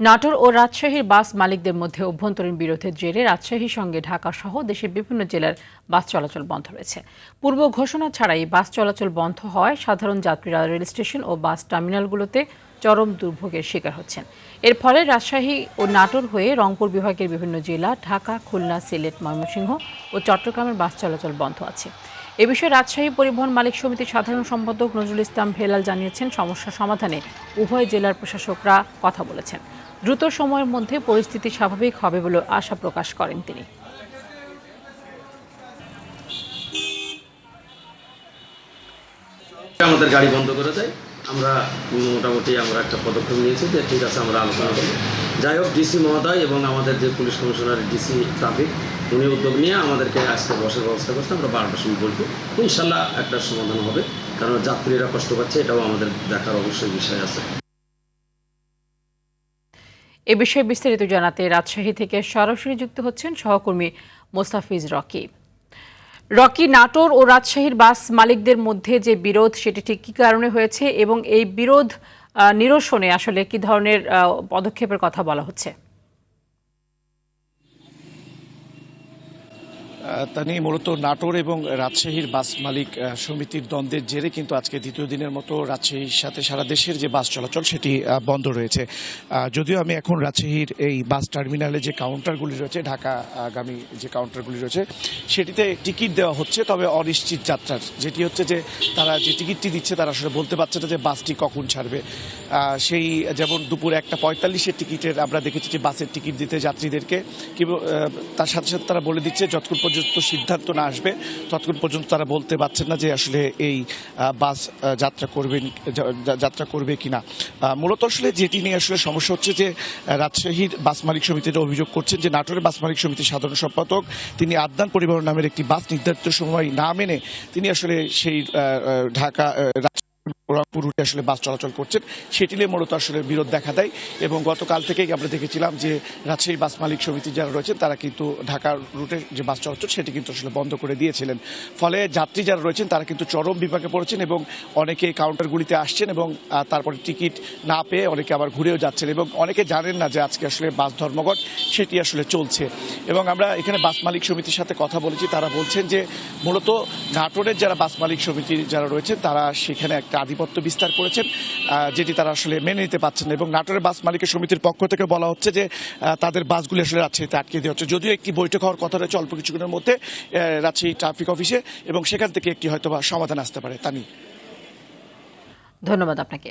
নাটোর ও রাজশাহীর বাস মালিকদের মধ্যে অভ্যন্তরীণ বিরোধের জেরে রাজশাহীর সঙ্গে ঢাকা সহ দেশের বিভিন্ন জেলার বাস চলাচল বন্ধ রয়েছে। পূর্ব ঘোষণা ছাড়াই বাস চলাচল বন্ধ হওয়ায় সাধারণ যাত্রীরা রেল স্টেশন ও বাস টার্মিনালগুলোতে চরম দুর্ভোগের শিকার হচ্ছেন। এর ফলে রাজশাহী ও নাটোর হয়ে রংপুর বিভাগের বিভিন্ন জেলা, ঢাকা, খুলনা, সিলেট, ময়মনসিংহ ও চট্টগ্রামের বাস চলাচল বন্ধ আছে। এ বিষয়ে রাজশাহী পরিবহন মালিক সমিতির সাধারণ সম্পাদক নজরুল ইসলাম ভেলাল জানিয়েছেন, সমস্যা সমাধানে উভয় জেলার প্রশাসকরা কথা বলেছেন। দ্রুত সময়ের মধ্যে পরিস্থিতি স্বাভাবিক হবে বলে আশা প্রকাশ করেন তিনি। আমাদের গাড়ি বন্ধ করে দেয়, আমরা মোটামুটি একটা পদক্ষেপ নিয়েছি যে ঠিক আছে, আমরা আলোচনা করব। যাই হোক, ডিসি মহোদয় এবং আমাদের যে পুলিশ কমিশনার ডিসি ট্রাফিক, উনি উদ্যোগ নিয়ে আমাদেরকে আজকে বসার ব্যবস্থা করছে। আমরা 12টার সময় বলবো, ইনশাল্লাহ একটা সমাধান হবে, কারণ যাত্রীরা কষ্ট পাচ্ছে, এটাও আমাদের দেখার অবশ্যই বিষয় আছে। এ বিষয়ে বিস্তারিত জানাতে রাজশাহী থেকে সরাসরি যুক্ত হচ্ছেন সহকর্মী মোস্তাফিজ রকি। রকি, নাটোর ও রাজশাহীর বাস মালিকদের মধ্যে যে বিরোধ, সেটি ঠিক কী কারণে হয়েছে এবং এই বিরোধ নিরসনে আসলে কী ধরনের পদক্ষেপের কথা বলা হচ্ছে? তা নিয়ে মূলত নাটোর এবং রাজশাহীর বাস মালিক সমিতির দ্বন্দ্বের জেরে কিন্তু আজকে দ্বিতীয় দিনের মতো রাজশাহীর সাথে সারা দেশের যে বাস চলাচল সেটি বন্ধ রয়েছে। যদিও আমি এখন রাজশাহীর এই বাস টার্মিনালে যে কাউন্টারগুলি রয়েছে, ঢাকাগামী যে কাউন্টারগুলি রয়েছে, সেটিতে টিকিট দেওয়া হচ্ছে, তবে অনিশ্চিত যাত্রার। যেটি হচ্ছে যে তারা যে টিকিটটি দিচ্ছে তারা আসলে বলতে পারছে না যে বাসটি কখন ছাড়বে। সেই যেমন দুপুর 1:45-এর টিকিটের আমরা দেখেছি যে বাসের টিকিট দিতে যাত্রীদেরকে, কিন্তু তার সাথে সাথে তারা বলে দিচ্ছে যতক্ষণ পর্যন্ত সিদ্ধান্ত না আসবে ততক্ষণ পর্যন্ত তারা বলতে পারছেন না যে আসলে এই বাস যাত্রা করবে কিনা। মূলত আসলে যেটি নিয়ে আসলে সমস্যা হচ্ছে যে রাজশাহীর বাস মালিক সমিতির অভিযোগ করছেন যে নাটোরের বাস মালিক সমিতির সাধারণ সম্পাদক তিনি আদনান পরিবহন নামের একটি বাস নির্ধারিত সময় না মেনে তিনি আসলে সেই ঢাকা রংপুর রুটে আসলে বাস চলাচল করছেন, সেটি নিয়ে মূলত আসলে বিরোধ দেখা দেয়। এবং গতকাল থেকেই আমরা দেখেছিলাম যে রাজশাহী বাস মালিক সমিতি যারা রয়েছেন তারা কিন্তু ঢাকার রুটে যে বাস চলাচল সেটি কিন্তু আসলে বন্ধ করে দিয়েছিলেন। ফলে যাত্রী যারা রয়েছেন তারা কিন্তু চরম বিপাকে পড়েছেন এবং অনেকে কাউন্টারগুলিতে আসছেন এবং তারপরে টিকিট না পেয়ে অনেকে আবার ঘুরেও যাচ্ছেন এবং অনেকে জানেন না যে আজকে আসলে বাস ধর্মঘট সেটি আসলে চলছে। এবং আমরা এখানে বাস মালিক সমিতির সাথে কথা বলেছি, তারা বলছেন যে মূলত নাটোরের যারা বাস মালিক সমিতির যারা রয়েছেন তারা সেখানে একটা আধিপত্য বিস্তার করেছেন, যেটি তারা আসলে মেনে নিতে পারছেন না। এবং নাটোরের বাস মালিকের সমিতির পক্ষ থেকে বলা হচ্ছে যে তাদের বাসগুলি আসলে রাজশাহীতে আটকে দেওয়া হচ্ছে। যদিও একটি বৈঠক হওয়ার কথা রয়েছে অল্প কিছুক্ষণের মধ্যে রাজশাহী ট্রাফিক অফিসে, এবং সেখান থেকে একটি হয়তো বা সমাধান আসতে পারে। তা নিয়ে ধন্যবাদ আপনাকে।